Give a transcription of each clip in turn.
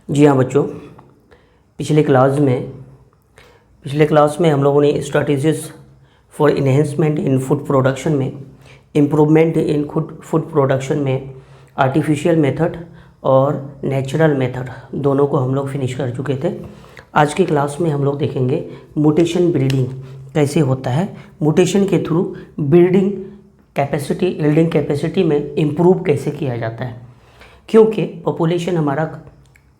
जी हाँ बच्चों, पिछले क्लास में हम लोगों ने strategies for enhancement in food production में, इम्प्रूवमेंट इन फूड प्रोडक्शन में आर्टिफिशियल मेथड और नेचुरल मेथड दोनों को हम लोग फिनिश कर चुके थे। आज की क्लास में हम लोग देखेंगे म्यूटेशन ब्रीडिंग कैसे होता है, म्यूटेशन के through breeding capacity, yielding capacity में इम्प्रूव कैसे किया जाता है। क्योंकि पॉपुलेशन हमारा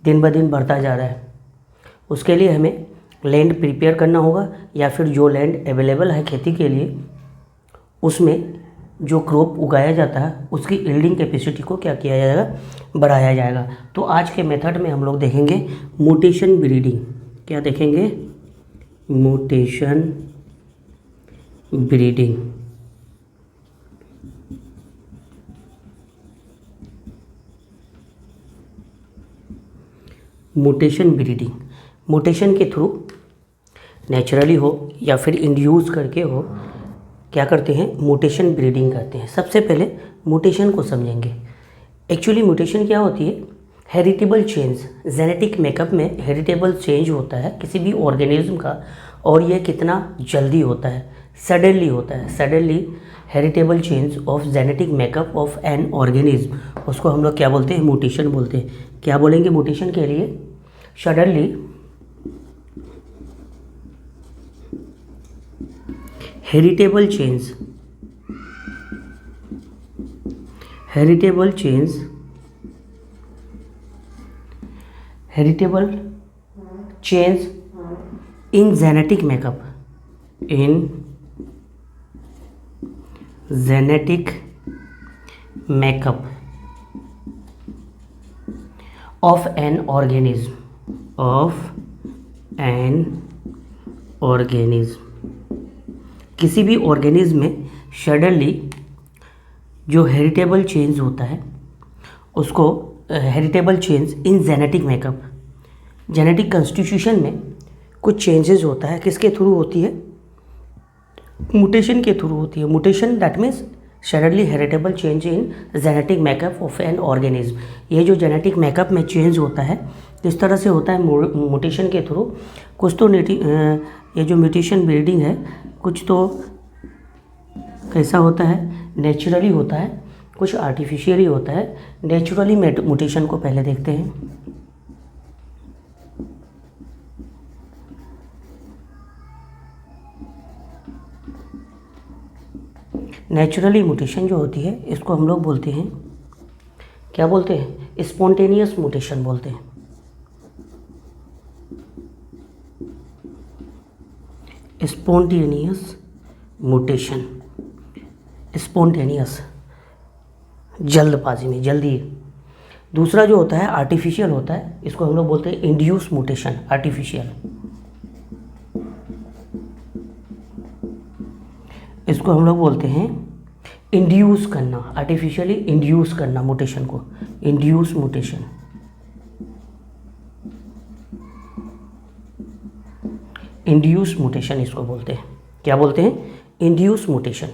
दिन ब दिन बढ़ता जा रहा है, उसके लिए हमें लैंड प्रिपेयर करना होगा, या फिर जो लैंड अवेलेबल है खेती के लिए उसमें जो क्रॉप उगाया जाता है उसकी यील्डिंग कैपेसिटी को क्या किया जाएगा, बढ़ाया जाएगा। तो आज के मेथड में हम लोग देखेंगे म्यूटेशन ब्रीडिंग। क्या देखेंगे? Mutation breeding. Mutation breeding, mutation के थ्रू नेचुरली हो या फिर इंड्यूस करके हो, क्या करते हैं? म्यूटेशन ब्रीडिंग करते हैं। सबसे पहले म्यूटेशन को समझेंगे। एक्चुअली म्यूटेशन क्या होती है? हेरिटेबल चेंज, जेनेटिक मेकअप में हेरिटेबल चेंज होता है किसी भी ऑर्गेनिज्म का, और ये कितना जल्दी होता है? सडनली होता है। Suddenly heritable change of genetic makeup of an organism, उसको हम लोग क्या बोलते हैं? म्यूटेशन बोलते हैं। क्या बोलेंगे म्यूटेशन के लिए? Suddenly heritable change, heritable change, heritable change in genetic makeup, in genetic makeup of an organism, of an organism। किसी भी ऑर्गेनिज्म में सडनली जो हेरिटेबल चेंज होता है उसको heritable change in genetic makeup, genetic constitution में कुछ चेंजेस होता है। किसके थ्रू होती है? म्यूटेशन के थ्रू होती है। Mutation that means suddenly heritable change in genetic makeup of an organism. ये जो जेनेटिक मेकअप में चेंज होता है किस तरह से होता है? म्यूटेशन के थ्रू। कुछ तो ये जो म्यूटेशन ब्रीडिंग है कुछ तो कैसा होता है? नेचुरली होता है, कुछ आर्टिफिशियली होता है। नेचुरली म्यूटेशन को पहले देखते हैं। नेचुरली म्यूटेशन जो होती है इसको हम लोग बोलते हैं, क्या बोलते हैं? स्पॉन्टेनियस म्यूटेशन बोलते हैं। स्पॉन्टेनियस म्यूटेशन, स्पॉन्टेनियस जल्दबाजी में, जल्दी। दूसरा जो होता है आर्टिफिशियल होता है, इसको हम लोग बोलते हैं इंड्यूस म्यूटेशन, आर्टिफिशियल। इसको हम लोग बोलते हैं इंड्यूस करना, आर्टिफिशियली इंड्यूस करना म्यूटेशन को, इंड्यूस म्यूटेशन। इंड्यूस म्यूटेशन इसको बोलते हैं। क्या बोलते हैं? Induce mutation.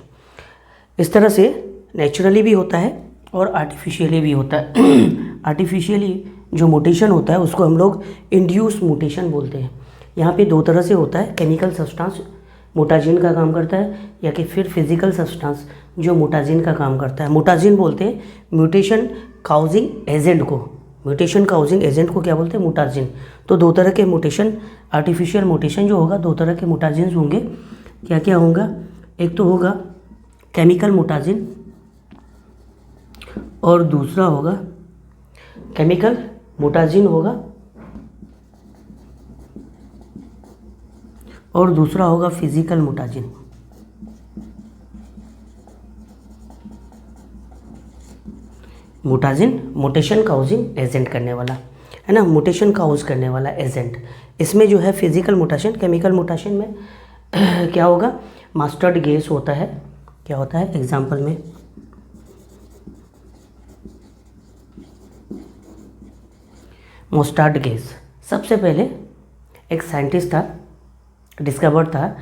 इस तरह से नेचुरली भी होता है और आर्टिफिशियली भी होता है। आर्टिफिशियली जो म्यूटेशन होता है उसको हम लोग इंड्यूस म्यूटेशन बोलते हैं। यहाँ पे दो तरह से होता है, केमिकल सब्सटेंस म्यूटाजिन का काम करता है, या कि फिर फिजिकल सब्सटेंस जो म्यूटाजिन का काम करता है। म्यूटाजिन बोलते हैं म्यूटेशन काउजिंग एजेंट को, म्यूटेशन काउजिंग एजेंट को क्या बोलते हैं? म्यूटाजिन। तो दो तरह के म्यूटेशन, आर्टिफिशियल म्यूटेशन जो होगा, दो तरह के म्यूटाजिन होंगे। क्या क्या होगा? एक तो होगा केमिकल म्यूटाजिन और दूसरा होगा केमिकल म्यूटाजिन होगा और दूसरा होगा फिजिकल म्यूटाजिन। म्यूटाजिन म्यूटेशन काउजिंग एजेंट करने वाला है ना, म्यूटेशन काउज करने वाला एजेंट। इसमें जो है फिजिकल म्यूटेशन, केमिकल म्यूटेशन में क्या होगा? मस्टर्ड गैस होता है। क्या होता है? एग्जाम्पल में मस्टर्ड गैस। सबसे पहले एक साइंटिस्ट था, डिस्कवर था,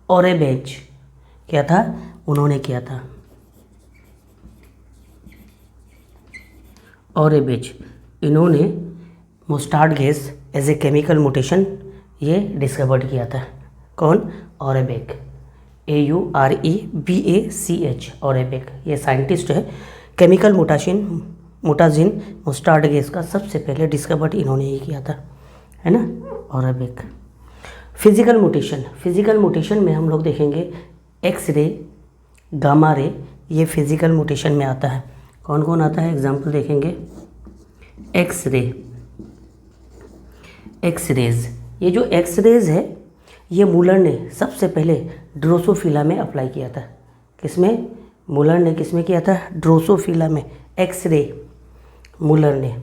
ऑरेबेज। क्या था? उन्होंने किया था ऑरेबेज। इन्होंने mustard gas as a chemical mutation ये डिस्कवर्ड किया था। कौन? ऑरेबेक, AUREBACH, ऑरेबेक। ये साइंटिस्ट है। केमिकल मुटाजिन मुस्टार्ड गैस का सबसे पहले डिस्कवर्ड इन्होंने ही किया था, है ना, ऑरेबेक। फिजिकल म्यूटेशन में हम लोग देखेंगे एक्स रे, गामा रे, ये फिजिकल म्यूटेशन में आता है। कौन कौन आता है? एग्जाम्पल देखेंगे। एक्सरेज, ये जो एक्सरेज है ये मूलर ने सबसे पहले ड्रोसोफिला में अप्लाई किया था। किसमें? मूलर ने किसमें किया था? ड्रोसोफिला में। एक्सरे मूलर ने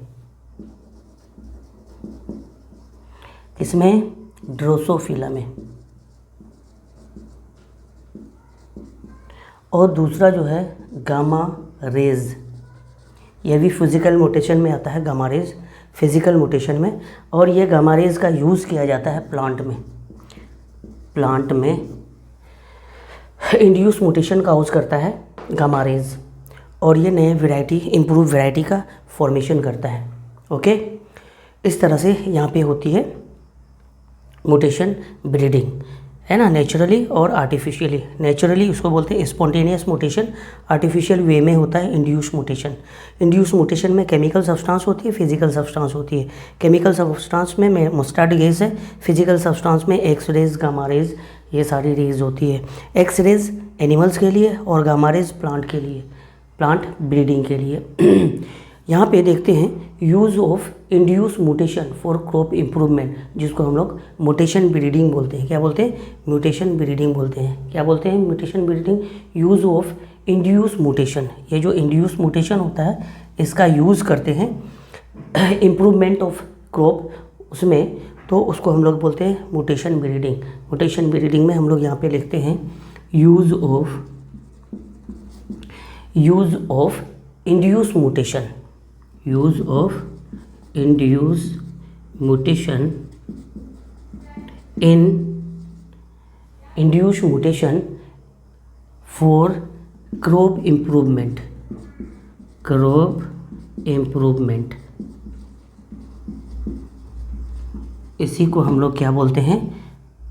किसमें? ड्रोसोफिला में। और दूसरा जो है गामा रेज, यह भी फिजिकल म्यूटेशन में आता है, गामा रेज फिजिकल म्यूटेशन में। और ये गामा रेज का यूज़ किया जाता है प्लांट में इंड्यूस म्यूटेशन का यूज़ करता है गामा रेज, और ये नए वैरायटी, इम्प्रूव वैरायटी का फॉर्मेशन करता है। ओके, इस तरह से यहाँ पे होती है म्यूटेशन ब्रीडिंग, है ना, नेचुरली और आर्टिफिशियली। नेचुरली उसको बोलते हैं स्पॉन्टेनियस म्यूटेशन, आर्टिफिशियल वे में होता है इंड्यूस म्यूटेशन। इंड्यूस म्यूटेशन में केमिकल सब्सटेंस होती है, फिजिकल सब्सटेंस होती है। केमिकल सब्सटेंस में मुस्टार्ड गैस है, फिजिकल सब्सटेंस में एक्स रेज, गामा रेज, ये सारी रेज होती है। एक्स रेज एनिमल्स के लिए और गामा रेज प्लांट के लिए, प्लांट ब्रीडिंग के लिए। यहाँ पे देखते हैं use of induce mutation for crop improvement, जिसको हम लोग म्यूटेशन ब्रीडिंग बोलते हैं। क्या बोलते हैं? म्यूटेशन ब्रीडिंग बोलते हैं। क्या बोलते हैं? Mutation breeding. Use of induce mutation, ये जो इंड्यूस म्यूटेशन होता है इसका यूज़ करते हैं इम्प्रूवमेंट ऑफ क्रॉप उसमें, तो उसको हम लोग बोलते हैं म्यूटेशन ब्रीडिंग। म्यूटेशन ब्रीडिंग में हम लोग यहाँ पे लिखते हैं use of induce mutation, use of induced mutation for crop improvement, इसी को हम लोग क्या बोलते हैं?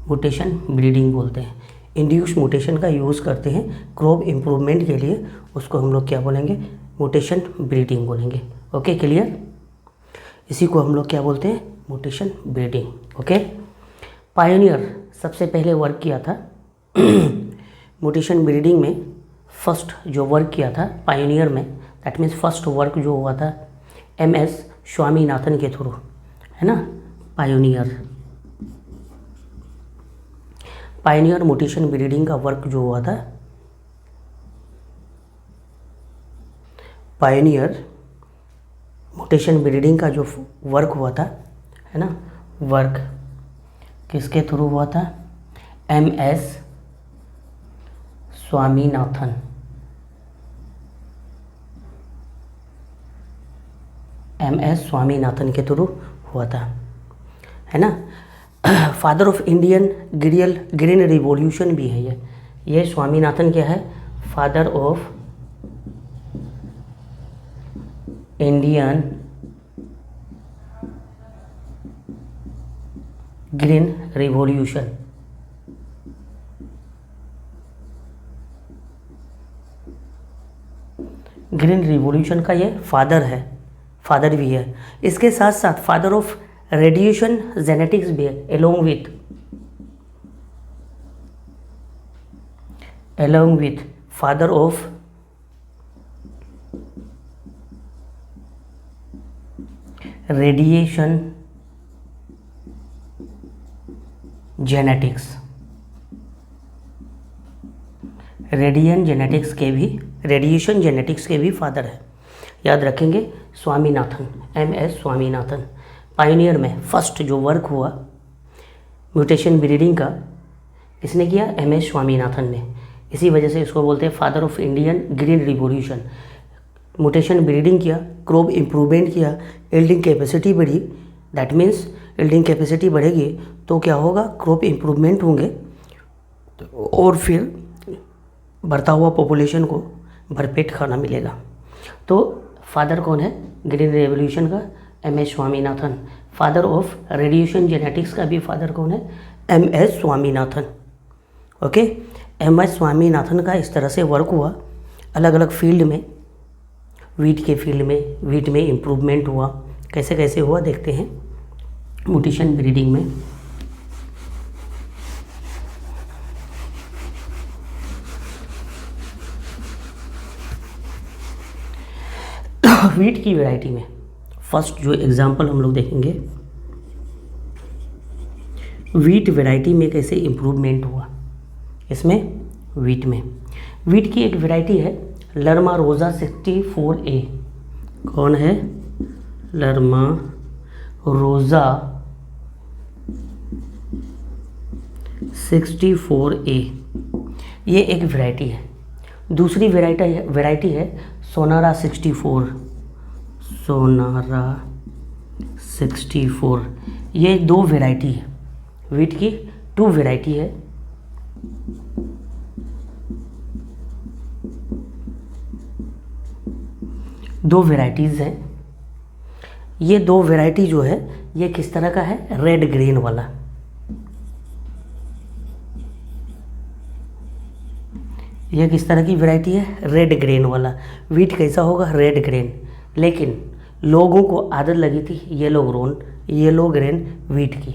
म्यूटेशन ब्रीडिंग बोलते हैं। इंड्यूस म्यूटेशन का यूज़ करते हैं क्रॉप इम्प्रूवमेंट के लिए, उसको हम लोग क्या बोलेंगे? म्यूटेशन ब्रीडिंग बोलेंगे। Okay, clear? इसी को हम लोग क्या बोलते हैं? Mutation breeding. ओके, पायोनियर सबसे पहले वर्क किया था म्यूटेशन ब्रीडिंग में। फर्स्ट जो वर्क किया था पायोनियर में, दैट मीन्स फर्स्ट वर्क जो हुआ था MS स्वामीनाथन के थ्रू, है ना। पायोनियर म्यूटेशन ब्रीडिंग का वर्क जो हुआ था, पायोनियर म्यूटेशन ब्रीडिंग का जो वर्क हुआ था, है ना, वर्क किसके थ्रू हुआ था? MS स्वामीनाथन। MS स्वामीनाथन के थ्रू हुआ था, है ना। Father of Indian green revolution भी है ये स्वामीनाथन क्या है? Father of Indian green revolution. Green revolution का ये फादर है, फादर भी है। इसके साथ साथ फादर ऑफ रेडिएशन जेनेटिक्स भी है, along with father of radiation genetics. Radiation genetics के भी फादर है, याद रखेंगे। स्वामीनाथन, MS स्वामीनाथन। पायनियर में फर्स्ट जो वर्क हुआ म्यूटेशन ब्रीडिंग का, किसने किया? MS स्वामीनाथन ने। इसी वजह से इसको बोलते हैं father of Indian green revolution. Mutation breeding किया, क्रॉप इम्प्रूवमेंट किया, यील्डिंग कैपेसिटी बढ़ी। दैट मीन्स यील्डिंग कैपेसिटी बढ़ेगी तो क्या होगा? क्रॉप इम्प्रूवमेंट होंगे और फिर बढ़ता हुआ पॉपुलेशन को भरपेट खाना मिलेगा। तो फादर कौन है ग्रीन रेवोल्यूशन का? MS Swaminathan. Father of radiation genetics का भी फादर कौन है? MS Swaminathan. Okay, MS Swaminathan का इस तरह से वर्क हुआ अलग अलग फील्ड में, वीट के फील्ड में, वीट में इम्प्रूवमेंट हुआ, कैसे कैसे हुआ देखते हैं। म्यूटेशन ब्रीडिंग में वीट की वैरायटी में फर्स्ट जो एग्जांपल हम लोग देखेंगे, वीट वैरायटी में कैसे इम्प्रूवमेंट हुआ। इसमें वीट में, वीट की एक वैरायटी है लर्मा रोज़ा 64A। कौन है? लर्मा रोज़ा 64A, ये एक वैरायटी है। दूसरी वैरायटी है सोनारा 64, सोनारा 64। ये दो वैरायटी है वीट की, 2 वैरायटी है। दो वैरायटीज़ हैं। ये दो वैरायटी जो है ये किस तरह का है? रेड ग्रेन वाला। ये किस तरह की वैरायटी है? रेड ग्रेन वाला। वीट कैसा होगा? Red grain. लेकिन लोगों को आदत लगी थी येलो ग्रेन वीट की,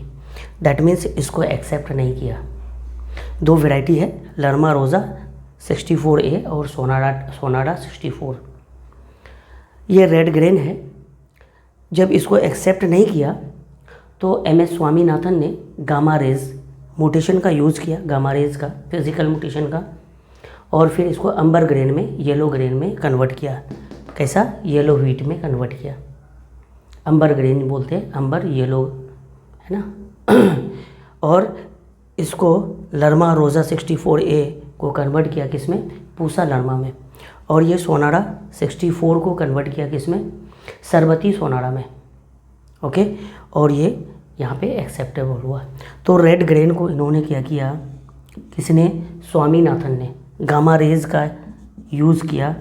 दैट मीन्स इसको एक्सेप्ट नहीं किया। दो वैरायटी है लर्मा रोज़ा 64A और सोनारा 64। ये रेड ग्रेन है। जब इसको एक्सेप्ट नहीं किया तो MS स्वामीनाथन ने गामा रेज म्यूटेशन का यूज़ किया, गामा रेज का फिजिकल म्यूटेशन का, और फिर इसको अंबर ग्रेन में, येलो ग्रेन में कन्वर्ट किया। कैसा? येलो व्हीट में कन्वर्ट किया। अंबर ग्रेन बोलते हैं, अंबर येलो, है ना। और इसको लर्मा रोज़ा 64A को कन्वर्ट किया किसमें? पूसा लर्मा में। और ये सोनारा 64 को कन्वर्ट किया किसमें? सरबती सोनारा में। ओके, और ये यहाँ पे एक्सेप्टेबल हुआ। तो रेड ग्रेन को इन्होंने क्या किया? किसने? स्वामीनाथन ने गामा रेज का यूज़ किया।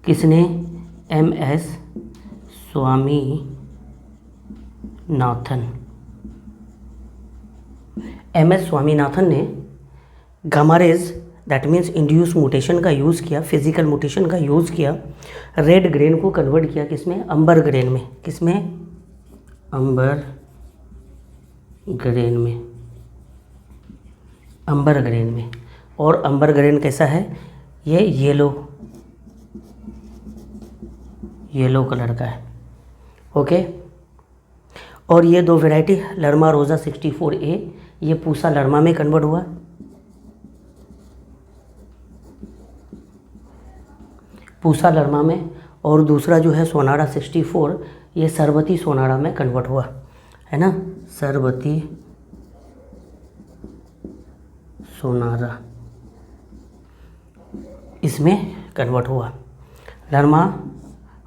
किसने? MS स्वामीनाथन। MS स्वामीनाथन ने gamma rays that means induce mutation का यूज़ किया, फिजिकल म्यूटेशन का यूज़ किया। रेड ग्रेन को कन्वर्ट किया किसमें? अंबर ग्रेन में। किसमें? अंबर ग्रेन में, अंबर ग्रेन में। और अंबर ग्रेन कैसा है? ये येलो कलर का है। ओके, और ये दो वैरायटी लर्मा रोज़ा 64A, ये पूसा लर्मा में कन्वर्ट हुआ। पूसा लर्मा में, और दूसरा जो है सोनारा 64, ये सरबती सोनारा में कन्वर्ट हुआ, है ना। सरबती सोनारा इसमें कन्वर्ट हुआ। लर्मा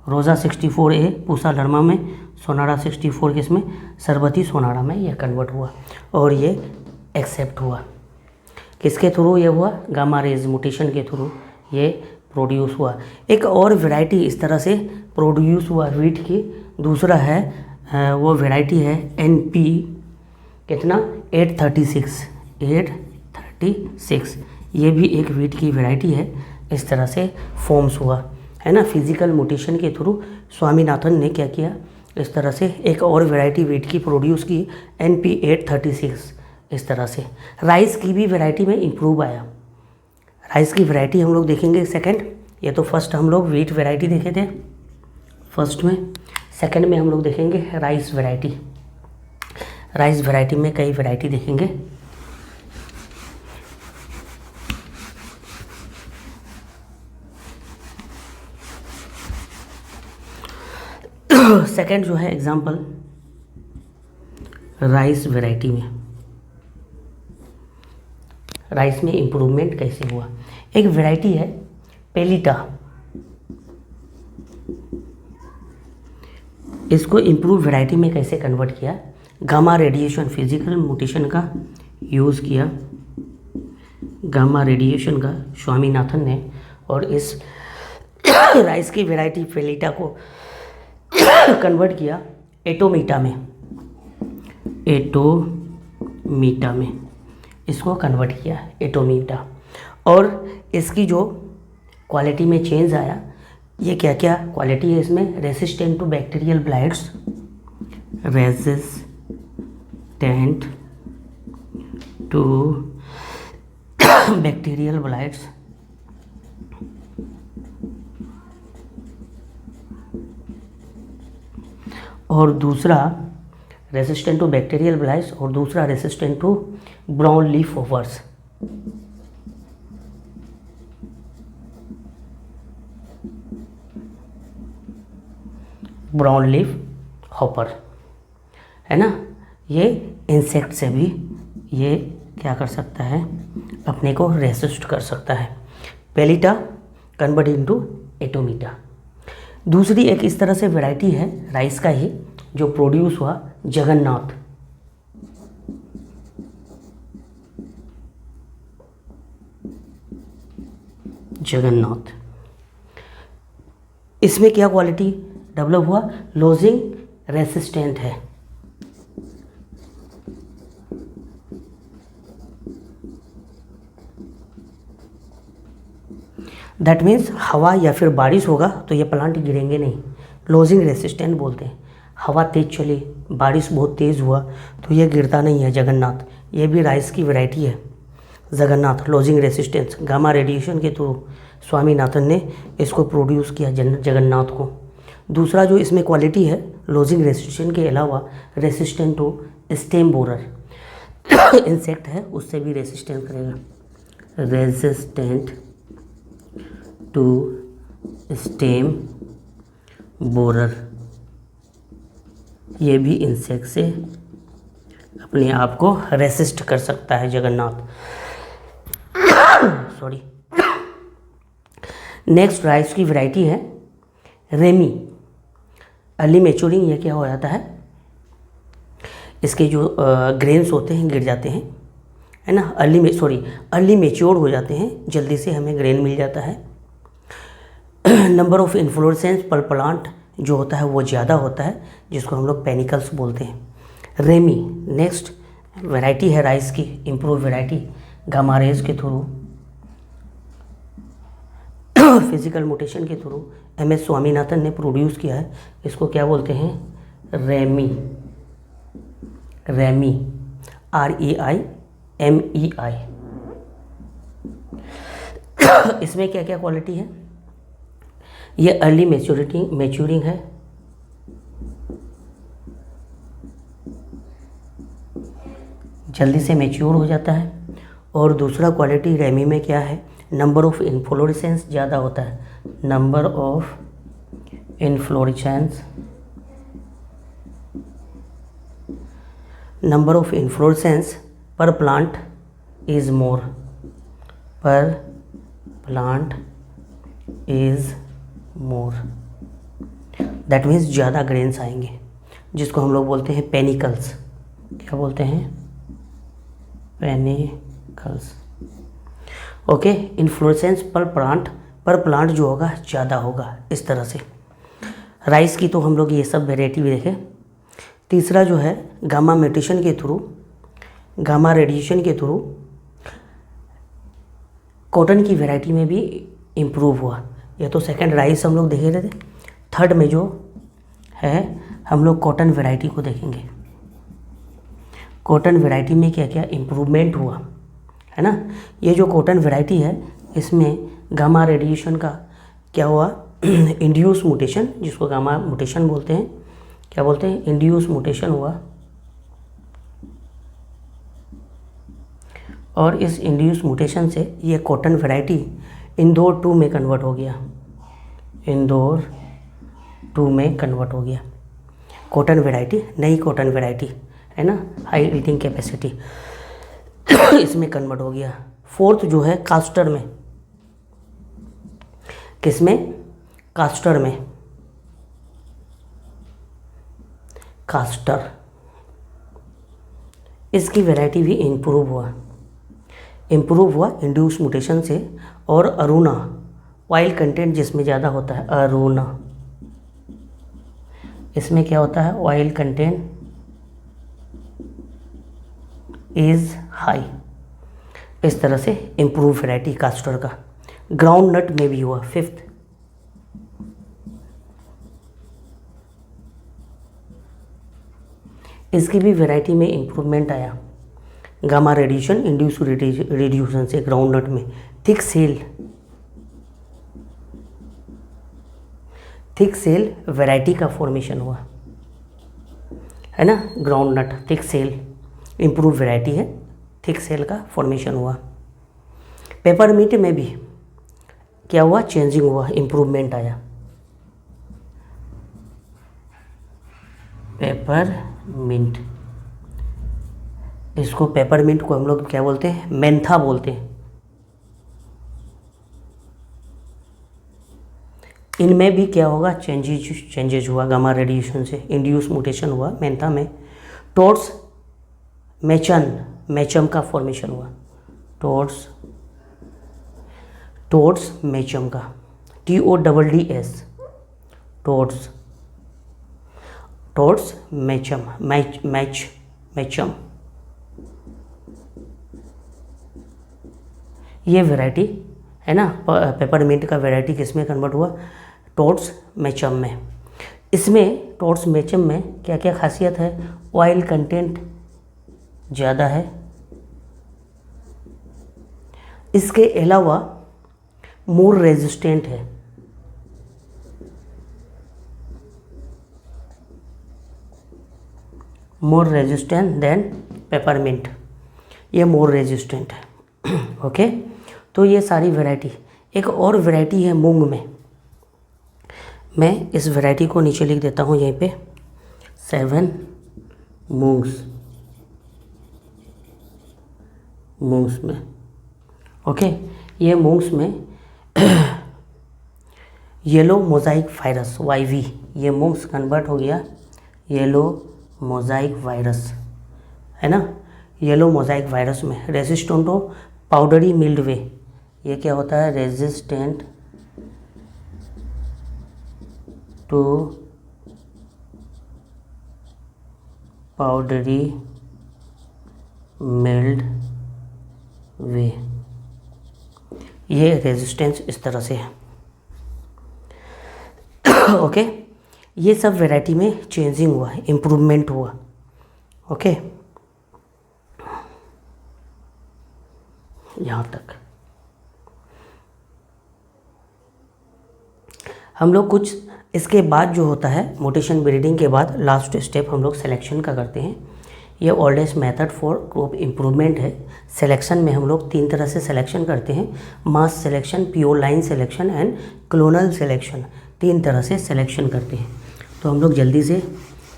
रोज़ा 64A पूसा लर्मा में, सोनारा 64 किसमें? सरबती सोनारा में ये कन्वर्ट हुआ। और ये एक्सेप्ट हुआ। किसके थ्रू ये हुआ? गामा रेज म्यूटेशन के थ्रू ये प्रोड्यूस हुआ। एक और वैरायटी इस तरह से प्रोड्यूस हुआ वीट की, दूसरा है वो वैरायटी है NP कितना? 836। ये भी एक वीट की वैरायटी है। इस तरह से फॉर्म्स हुआ, है ना। फिजिकल म्यूटेशन के थ्रू स्वामीनाथन ने क्या किया? इस तरह से एक और वैरायटी वीट की प्रोड्यूस की, NP 836। इस तरह से राइस की भी वैरायटी में इम्प्रूव आया। राइस की वैरायटी हम लोग देखेंगे सेकंड। ये तो फर्स्ट हम लोग वीट वैरायटी देखे थे फर्स्ट में। सेकंड में हम लोग देखेंगे राइस वैरायटी। राइस वैरायटी में कई वैरायटी देखेंगे। सेकंड जो है एग्जांपल राइस वैरायटी में, राइस में इम्प्रूवमेंट कैसे हुआ। एक वैरायटी है पेलिटा, इसको इम्प्रूव वैरायटी में कैसे कन्वर्ट किया? गामा रेडिएशन फिजिकल म्यूटेशन का यूज़ किया, गामा रेडिएशन का स्वामीनाथन ने। और इस राइस की वैरायटी पेलिटा को कन्वर्ट किया एटोमीटा में इसको कन्वर्ट किया, एटोमीटा। और इसकी जो क्वालिटी में चेंज आया, ये क्या क्या क्वालिटी है इसमें? Resistant to bacterial blights, resistant to bacterial blights, और दूसरा रेसिस्टेंट टू बैक्टीरियल ब्लाइट्स, और दूसरा resistant to brown leaf hoppers. Brown leaf hopper है ना, ये इंसेक्ट से भी ये क्या कर सकता है, अपने को रेसिस्ट कर सकता है। पेलिटा कन्वर्ट इनटू एटोमीटा। दूसरी एक इस तरह से वैरायटी है राइस का ही जो प्रोड्यूस हुआ, जगन्नाथ। इसमें क्या क्वालिटी डेवलप हुआ? लोजिंग रेसिस्टेंट है। दैट मीन्स हवा या फिर बारिश होगा तो ये प्लांट गिरेंगे नहीं, लोजिंग रेसिस्टेंट बोलते हैं। हवा तेज़ चली, बारिश बहुत तेज़ हुआ तो ये गिरता नहीं है। जगन्नाथ ये भी राइस की वैरायटी है। जगन्नाथ लोजिंग रेसिस्टेंस, गामा रेडिएशन के थ्रू स्वामीनाथन ने इसको प्रोड्यूस किया जगन्नाथ को। दूसरा जो इसमें क्वालिटी है लोजिंग रेसिस्टेंट के अलावा, resistant to stem borer, insect है उससे भी रेसिस्टेंट करेगा। रेजिस्टेंट टू स्टेम बोरर, ये भी इंसेक्ट से अपने आप को रेसिस्ट कर सकता है जगन्नाथ। सॉरी। नेक्स्ट राइस की वैरायटी है रेमी। अर्ली मैच्योरिंग, ये क्या हो जाता है, इसके जो ग्रेन्स होते हैं गिर जाते हैं, है ना। अर्ली मैच्योर हो जाते हैं, जल्दी से हमें ग्रेन मिल जाता है। नंबर ऑफ इन्फ्लोरेसेंस पर प्लांट जो होता है वो ज़्यादा होता है, जिसको हम लोग पेनिकल्स बोलते हैं। रेमी नेक्स्ट वैरायटी है राइस की, इम्प्रूव वैरायटी, गामा रेज के थ्रू, फिजिकल मोटेशन के थ्रू एम.एस. स्वामीनाथन ने प्रोड्यूस किया है। इसको क्या बोलते हैं? रेमी। REIMEI। इसमें क्या क्या क्वालिटी है? ये अर्ली मैच्योरिंग है, जल्दी से मैच्योर हो जाता है। और दूसरा क्वालिटी रेमी में क्या है? नंबर ऑफ इन्फ्लोरेसेंस ज़्यादा होता है। नंबर ऑफ इन्फ्लोरेसेंस पर plant is more. That means ज़्यादा ग्रेन्स आएंगे, जिसको हम लोग बोलते हैं पेनिकल्स। क्या बोलते हैं? पेनिकल्स। ओके। इन्फ्लोरेसेंस पर प्लांट जो होगा ज़्यादा होगा, इस तरह से। राइस की तो हम लोग ये सब वेराइटी भी देखें। तीसरा जो है गामा रेडिएशन के थ्रू कॉटन की वैरायटी में भी इम्प्रूव हुआ। ये तो सेकंड राइस हम लोग देखे रहे थे। थर्ड में जो है हम लोग कॉटन वैरायटी को देखेंगे। कॉटन वैरायटी में क्या क्या इम्प्रूवमेंट हुआ, है ना। ये जो कॉटन वैरायटी है इसमें गामा रेडिएशन का क्या हुआ? इंड्यूस म्यूटेशन, जिसको गामा म्यूटेशन बोलते हैं। क्या बोलते हैं? इंड्यूस म्यूटेशन हुआ। और इस इंड्यूस म्यूटेशन से ये कॉटन वैरायटी इंदौर 2 में कन्वर्ट हो गया। कॉटन वैरायटी, नई कॉटन वैरायटी, है ना, हाई ईल्डिंग कैपेसिटी, इसमें कन्वर्ट हो गया। फोर्थ जो है कास्टर में, किसमें? कास्टर में। इसकी वैरायटी भी इम्प्रूव हुआ इंड्यूस म्यूटेशन से। और अरुणा, ऑयल कंटेंट जिसमें ज़्यादा होता है, इसमें क्या होता है, ऑयल कंटेंट इज हाई। इस तरह से इम्प्रूव वैरायटी कास्टर का। ग्राउंड नट में भी हुआ 5th, इसकी भी वैरायटी में इम्प्रूवमेंट आया। गामा रेडिएशन इंड्यूस रेडिएशन से ग्राउंड नट में थिक सेल वैरायटी का फॉर्मेशन हुआ है ना। Groundnut thick cell improve variety है, थिक सेल का फॉर्मेशन हुआ। पेपरमिंट में भी क्या हुआ, चेंजिंग हुआ, इम्प्रूवमेंट आया। पेपरमिंट, इसको पेपरमिंट को हम लोग क्या बोलते हैं, मेंथा बोलते हैं। इनमें भी क्या होगा, चेंजेज हुआ गामा रेडिएशन से, इंड्यूस म्यूटेशन हुआ मेंथा में। टोर्स मैचम का फॉर्मेशन हुआ, टोर्स मैचम का, TODDS, टोर्स मैचम। ये वैरायटी है ना, पेपरमिंट का वैरायटी किस में कन्वर्ट हुआ, टोर्स मैचम में। इसमें टोर्स मैचम में क्या क्या खासियत है, ऑयल कंटेंट ज़्यादा है। इसके अलावा मोर रेजिस्टेंट है, मोर रेजिस्टेंट देन पेपरमिंट, ये मोर रेजिस्टेंट है। ओके, तो ये सारी वैरायटी। एक और वैरायटी है मूंग में, मैं इस वैरायटी को नीचे लिख देता हूँ यहीं पे, 7 मूंग्स में। ओके, ये मूंग्स में येलो मोजाइक वायरस YV, ये मूंग्स कन्वर्ट हो गया येलो मोजाइक वायरस, है ना। येलो मोजाइक वायरस में रेजिस्टेंट टू पाउडरी मिल्डवे, ये क्या होता है, रेजिस्टेंट टू पाउडरी मिल्डवे, ये रेजिस्टेंस इस तरह से है। ओके, ये सब वैरायटी में चेंजिंग हुआ, इम्प्रूवमेंट हुआ। ओके, यहाँ तक हम लोग कुछ। इसके बाद जो होता है म्यूटेशन ब्रीडिंग के बाद लास्ट स्टेप हम लोग सिलेक्शन का करते हैं। ये oldest method for crop improvement है। सिलेक्शन में हम लोग 3 तरह से सिलेक्शन करते हैं, mass selection, pure line selection and clonal selection. 3 तरह से सिलेक्शन करते हैं। तो हम लोग जल्दी से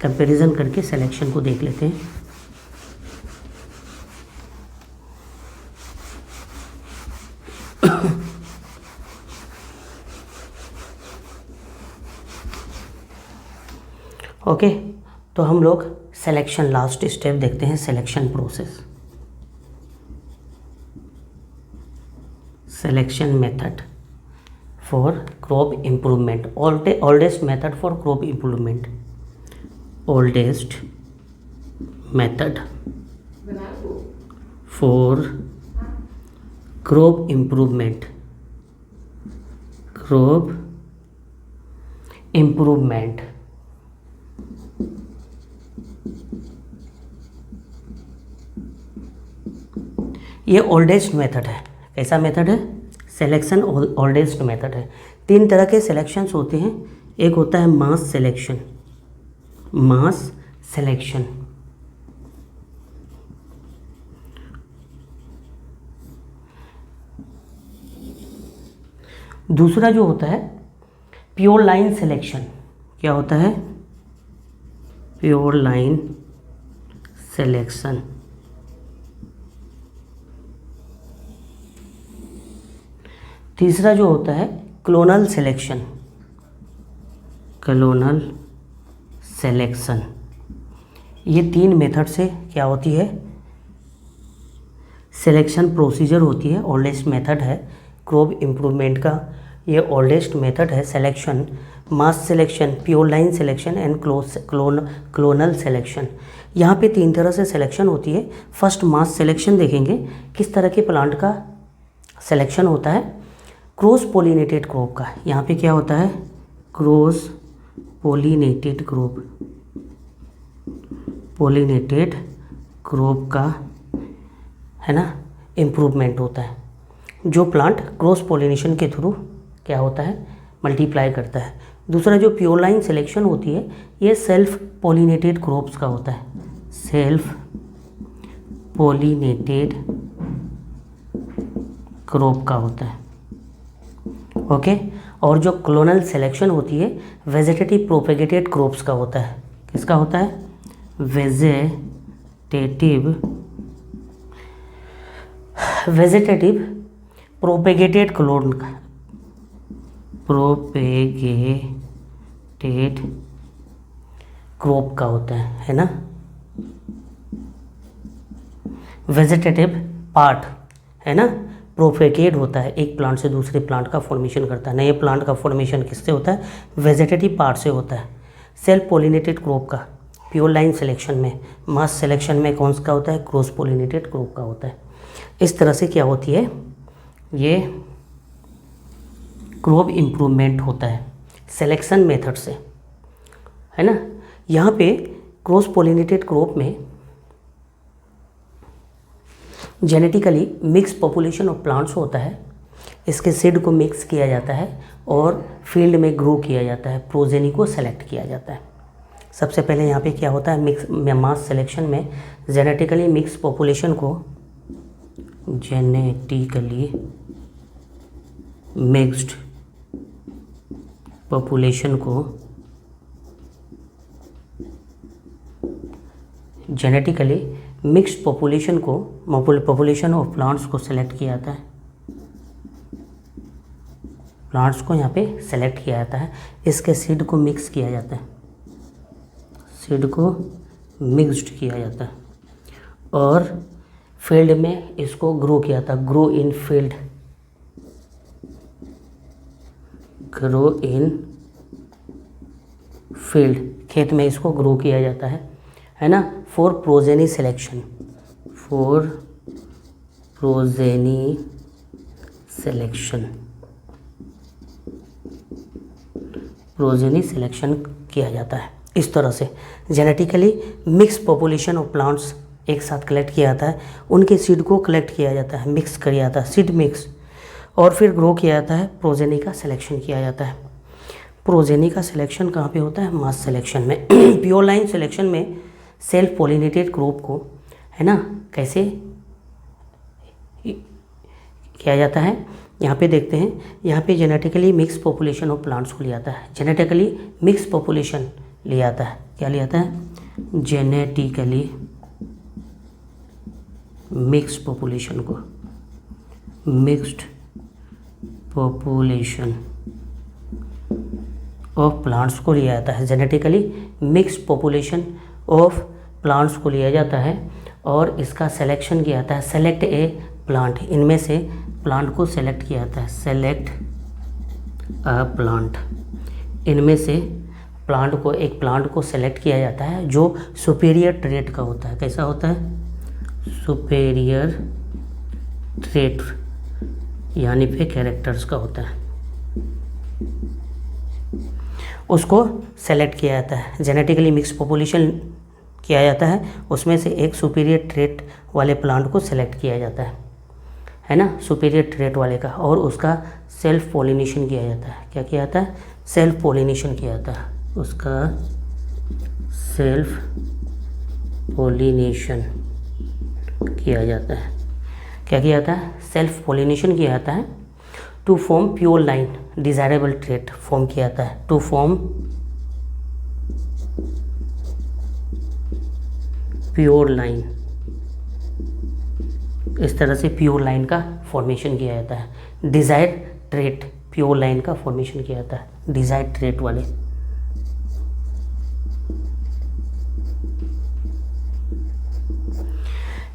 कंपैरिजन करके सिलेक्शन को देख लेते हैं। ओके, तो हम लोग सिलेक्शन लास्ट स्टेप देखते हैं, selection process, selection method for crop improvement, oldest method for crop improvement, oldest method for crop improvement, ये ओल्डेस्ट मेथड है। कैसा मेथड है, सिलेक्शन ओल्डेस्ट मेथड है। 3 तरह के सिलेक्शंस होते हैं। एक होता है मास सिलेक्शन, दूसरा जो होता है प्योर लाइन सिलेक्शन। क्या होता है, प्योर लाइन सिलेक्शन। तीसरा जो होता है क्लोनल सिलेक्शन। ये 3 मेथड से क्या होती है, सिलेक्शन प्रोसीजर होती है। ओल्डेस्ट मेथड है क्रॉप इम्प्रूवमेंट का, ये ओल्डेस्ट मेथड है selection. Mass selection, pure line selection and clonal selection. यहाँ पे 3 तरह से सिलेक्शन होती है। फर्स्ट मास सिलेक्शन देखेंगे, किस तरह के प्लांट का सिलेक्शन होता है। क्रॉस पोलिनेटेड क्रॉप का, यहाँ पे क्या होता है, क्रॉस पोलिनेटेड क्रॉप का है ना इम्प्रूवमेंट होता है। जो प्लांट क्रॉस पोलिनेशन के थ्रू क्या होता है, मल्टीप्लाई करता है। दूसरा जो प्योर लाइन सिलेक्शन होती है, ये सेल्फ पोलिनेटेड क्रॉप्स का होता है, सेल्फ पोलिनेटेड क्रॉप का होता है। ओके। और जो क्लोनल सिलेक्शन होती है, वेजिटेटिव प्रोपेगेटेड क्रॉप्स का होता है। किसका होता है, वेजिटेटिव प्रोपेगेटेड क्रॉप का होता है ना। वेजिटेटिव पार्ट है ना, प्रोपेगेट होता है, एक प्लांट से दूसरे प्लांट का फॉर्मेशन करता है। नए प्लांट का फॉर्मेशन किससे होता है, वेजिटेटिव पार्ट से होता है। सेल्फ पोलिनेटेड क्रॉप का प्योर लाइन सिलेक्शन में, मास सिलेक्शन में कौन सा होता है, क्रॉस पोलिनेटेड क्रॉप का होता है। इस तरह से क्या होती है, ये क्रॉप इम्प्रूवमेंट होता है सिलेक्शन मेथड से, है ना। यहाँ पे क्रॉस पोलिनेटेड क्रॉप में genetically mix population of plants होता है। इसके सीड को मिक्स किया जाता है और फील्ड में ग्रो किया जाता है, प्रोजेनी को सेलेक्ट किया जाता है। सबसे पहले यहाँ पे क्या होता है, मिक्स मास सिलेक्शन में जेनेटिकली मिक्स पॉपुलेशन को, जेनेटिकली मिक्स्ड पॉपुलेशन को, जेनेटिकली मिक्स्ड पॉपुलेशन को, पॉपुलेशन ऑफ प्लांट्स को सेलेक्ट किया जाता है। प्लांट्स को यहाँ पे सेलेक्ट किया जाता है, इसके सीड को मिक्स किया जाता है, सीड को मिक्स्ड किया जाता है और फील्ड में इसको ग्रो किया जाता है। Grow in field, grow in field, खेत में इसको ग्रो किया जाता है ना। For progeny selection, for progeny selection, progeny selection किया जाता है। इस तरह से genetically mix population of plants एक साथ कलेक्ट किया जाता है, उनके सीड को कलेक्ट किया जाता है, मिक्स किया जाता है, सीड मिक्स, और फिर ग्रो किया जाता है, प्रोजेनी का सिलेक्शन किया जाता है। प्रोजेनी का सिलेक्शन कहाँ पे होता है, मास सिलेक्शन में। प्योर लाइन सिलेक्शन में सेल्फ पोलिनेटेड क्रॉप को, है ना, कैसे किया जाता है, यहाँ पे देखते हैं। यहाँ पे genetically mix population of plants को लिया जाता है, जेनेटिकली मिक्स पॉपुलेशन लिया जाता है। क्या लिया जाता है, जेनेटिकली मिक्स पॉपुलेशन को, मिक्स्ड पॉपुलेशन ऑफ प्लांट्स को लिया जाता है, genetically mix population of plants को लिया जाता है और इसका सिलेक्शन किया जाता है। सेलेक्ट ए प्लांट, इनमें से प्लांट को सेलेक्ट किया जाता है, सेलेक्ट अ प्लांट, इनमें से प्लांट को, एक प्लांट को सेलेक्ट किया जाता है जो सुपीरियर ट्रेट का होता है। कैसा होता है, सुपीरियर ट्रेट यानी पे कैरेक्टर्स का होता है, उसको सेलेक्ट किया जाता है। जेनेटिकली मिक्स पॉपुलेशन किया जाता है, उसमें से एक सुपीरियर ट्रेट वाले प्लांट को सेलेक्ट किया जाता है ना, सुपीरियर ट्रेट वाले का, और उसका सेल्फ पोलिनेशन किया जाता है। क्या किया जाता है, सेल्फ पोलिनेशन किया जाता है, उसका सेल्फ पोलिनेशन किया जाता है। क्या किया जाता है, सेल्फ पोलिनेशन किया जाता है to form pure line desirable trait form किया जाता है, टू फॉर्म प्योर लाइन, इस तरह से प्योर लाइन का फॉर्मेशन किया जाता है। डिज़ायर्ड ट्रेट, प्योर लाइन का फॉर्मेशन किया जाता है, डिज़ायर्ड ट्रेट वाले।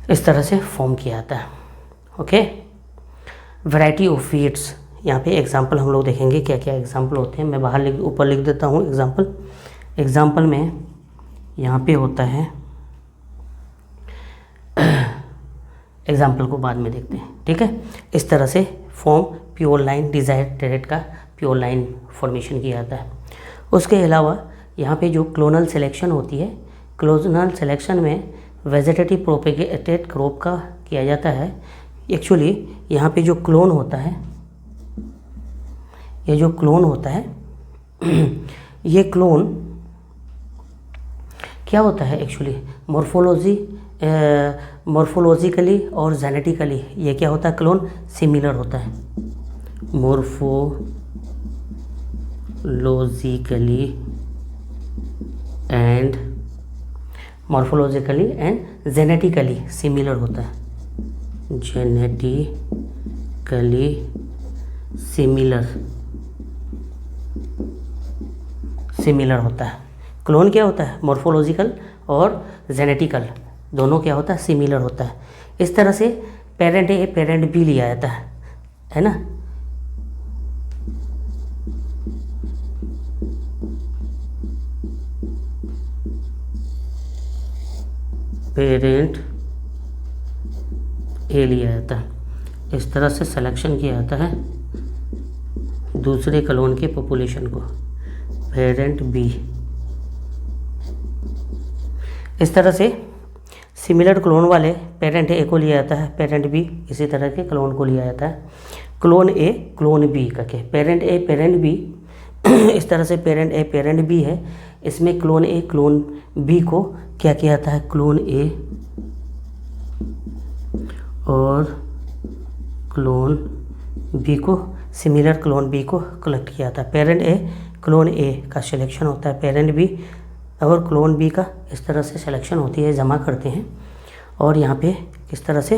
इस तरह से फॉर्म किया जाता है। ओके। वैरायटी ऑफ वीड्स, यहाँ पे एग्जाम्पल हम लोग देखेंगे क्या क्या एग्जाम्पल होते हैं। मैं बाहर ऊपर लिख देता हूँ एग्जाम्पल में यहाँ पे होता है, एग्जाम्पल को बाद में देखते हैं, ठीक है। इस तरह से फॉर्म प्योर लाइन डिजायर्ड टेरेट का प्योर लाइन फॉर्मेशन किया जाता है। उसके अलावा यहाँ पे जो क्लोनल सिलेक्शन होती है, क्लोनल सिलेक्शन में वेजिटेटिव प्रोपेगेटेड क्रॉप का किया जाता है। एक्चुअली यहाँ पे जो क्लोन होता है, ये जो क्लोन होता है ये क्लोन क्या होता है एक्चुअली मॉर्फोलॉजिकली और जेनेटिकली ये क्या होता है, क्लोन सिमिलर होता है। मॉर्फोलॉजिकली एंड जेनेटिकली सिमिलर होता है, जेनेटिकली सिमिलर होता है। क्लोन क्या होता है, मॉर्फोलॉजिकल और जेनेटिकल दोनों क्या होता है, सिमिलर होता है। इस तरह से पेरेंट ए पेरेंट बी लिया जाता है ना। पेरेंट ए लिया जाता है, इस तरह से सिलेक्शन किया जाता है दूसरे क्लोन के पॉपुलेशन को, पेरेंट बी। इस तरह से सिमिलर क्लोन वाले पेरेंट ए को लिया जाता है, पेरेंट बी इसी तरह के क्लोन को लिया जाता है, क्लोन ए क्लोन बी करके, पेरेंट ए पेरेंट बी इस तरह से पेरेंट ए पेरेंट बी है, इसमें क्लोन ए क्लोन बी को क्या किया जाता है, क्लोन ए और क्लोन बी को, सिमिलर क्लोन बी को कलेक्ट किया जाता है। पेरेंट ए क्लोन ए का सिलेक्शन होता है, पेरेंट बी और क्लोन बी का इस तरह से सिलेक्शन होती है, जमा करते हैं और यहाँ पे किस तरह से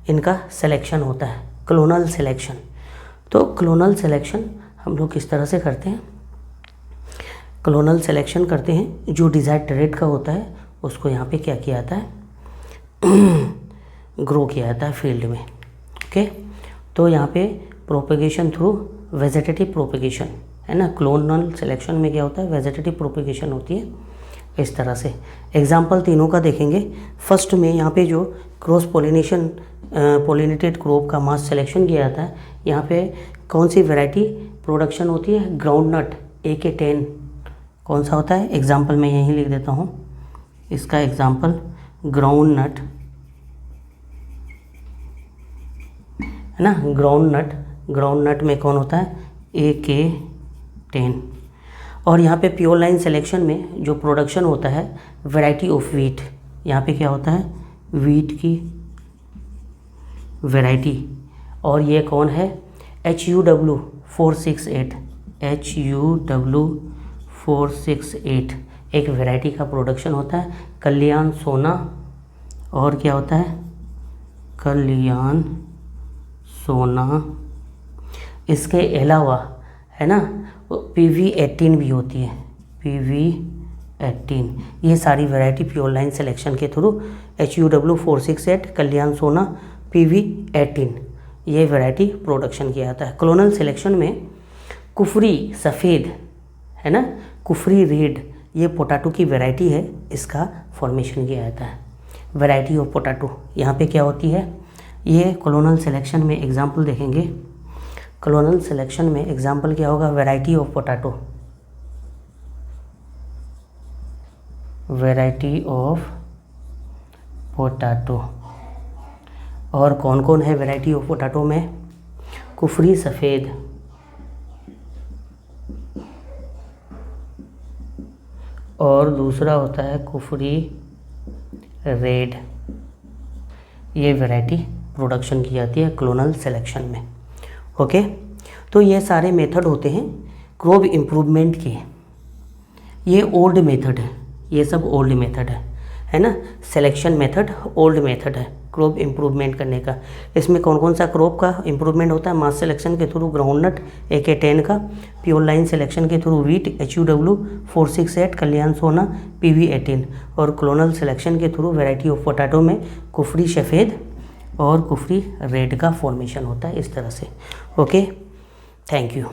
इनका सिलेक्शन होता है, क्लोनल सिलेक्शन। तो क्लोनल सिलेक्शन हम लोग किस तरह से करते हैं, क्लोनल सिलेक्शन करते हैं, जो डिजायर्ड ट्रेट का होता है उसको यहाँ पे क्या किया जाता है, ग्रो किया जाता है फील्ड में, ओके। तो यहाँ पे प्रोपेगेशन थ्रू वेजिटेटिव प्रोपेगेशन है ना, क्लोनल सिलेक्शन में क्या होता है, वेजिटेटिव प्रोपेगेशन होती है इस तरह से। एग्जाम्पल तीनों का देखेंगे। फर्स्ट में यहाँ पे जो क्रॉस पोलिनेशन पोलिनेटेड क्रॉप का मास सिलेक्शन किया जाता है, यहाँ पे कौन सी वैरायटी प्रोडक्शन होती है, ग्राउंड नट AK10 कौन सा होता है, एग्जाम्पल मैं यहीं लिख देता हूँ इसका एग्जाम्पल, ग्राउंड नट है ना, ग्राउंड नट में कौन होता है, AK10। और यहाँ पे प्योर लाइन सिलेक्शन में जो प्रोडक्शन होता है वैरायटी ऑफ वीट, यहाँ पे क्या होता है, वीट की वैरायटी, और ये कौन है, HUW468 एक वैरायटी का प्रोडक्शन होता है, कल्याण सोना, और क्या होता है, कल्याण सोना। इसके अलावा है ना PV18 भी होती है, PV18। ये सारी वैरायटी प्योर लाइन सिलेक्शन के थ्रू HUW468 कल्याण सोना PV18 ये वैरायटी प्रोडक्शन किया जाता है। क्लोनल सिलेक्शन में कुफरी सफ़ेद है ना, कुफरी रेड ये पोटैटो की वैरायटी है, इसका फॉर्मेशन किया जाता है। वैरायटी ऑफ पोटैटो यहाँ पे क्या होती है, ये क्लोनल सिलेक्शन में एग्जाम्पल देखेंगे। क्लोनल सिलेक्शन में एग्जाम्पल क्या होगा, variety of potato, variety of potato. और कौन कौन है वैरायटी ऑफ पोटैटो में, कुफरी सफ़ेद, और दूसरा होता है कुफरी रेड। ये वैरायटी प्रोडक्शन की जाती है क्लोनल सिलेक्शन में, ओके। तो ये सारे मेथड होते हैं क्रॉप इम्प्रूवमेंट के, ये ओल्ड मेथड है, ये सब ओल्ड मेथड है ना, सिलेक्शन मेथड ओल्ड मेथड है क्रॉप इम्प्रूवमेंट करने का। इसमें कौन कौन सा क्रॉप का इम्प्रूवमेंट होता है, मास सिलेक्शन के थ्रू ग्राउंडनट AK10 का, प्योर लाइन सिलेक्शन के थ्रू वीट HUW468 कल्याण सोना PV18, और क्लोनल सिलेक्शन के थ्रू वैरायटी ऑफ पोटैटो में कुफरी सफ़ेद और कुफरी रेड का फॉर्मेशन होता है इस तरह से। Okay, thank you.